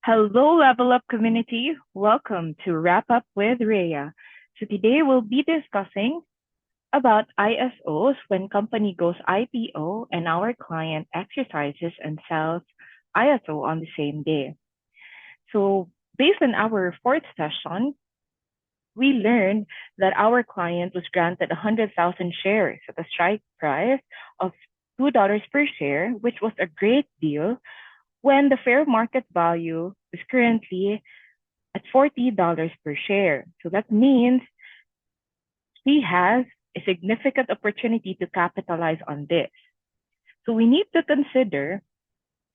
Hello, Level Up community. Welcome to Wrap Up with Rhea. So today we'll be discussing about ISOs when company goes IPO and our client exercises and sells ISO on the same day. So based on our fourth session, we learned that our client was granted 100,000 shares at a strike price of $2 per share, which was a great deal when the fair market value is currently at $40 per share. So that means she has a significant opportunity to capitalize on this. So we need to consider,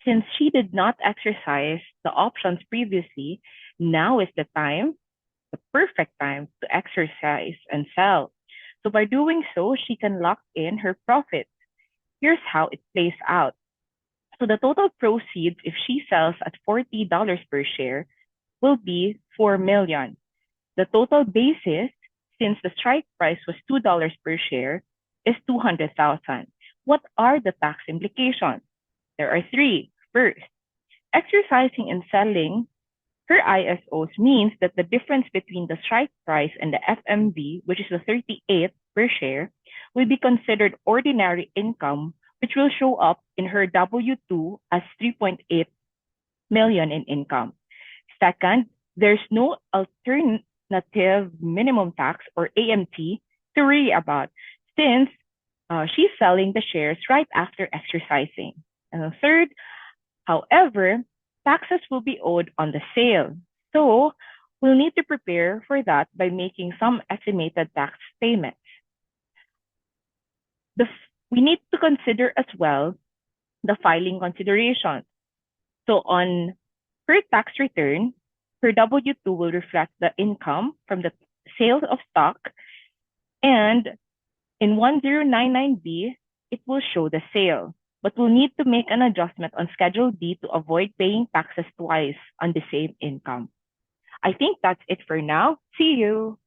since she did not exercise the options previously, now is the time, the perfect time to exercise and sell. So by doing so, she can lock in her profits. Here's how it plays out. So the total proceeds if she sells at $40 per share will be 4 million. The total basis, since the strike price was $2 per share, is 200,000. What are the tax implications? There are three. First, exercising and selling her ISOs means that the difference between the strike price and the FMV, which is the 38 per share, will be considered ordinary income, which will show up in her W-2 as 3.8 million in income. Second, there's no alternative minimum tax or AMT to worry about since she's selling the shares right after exercising. And third, however, taxes will be owed on the sale. So we'll need to prepare for that by making some estimated tax payments. We need to consider as well the filing considerations. So on her tax return, her W-2 will reflect the income from the sales of stock, and in 1099B, it will show the sale. But we'll need to make an adjustment on Schedule D to avoid paying taxes twice on the same income. I think that's it for now. See you.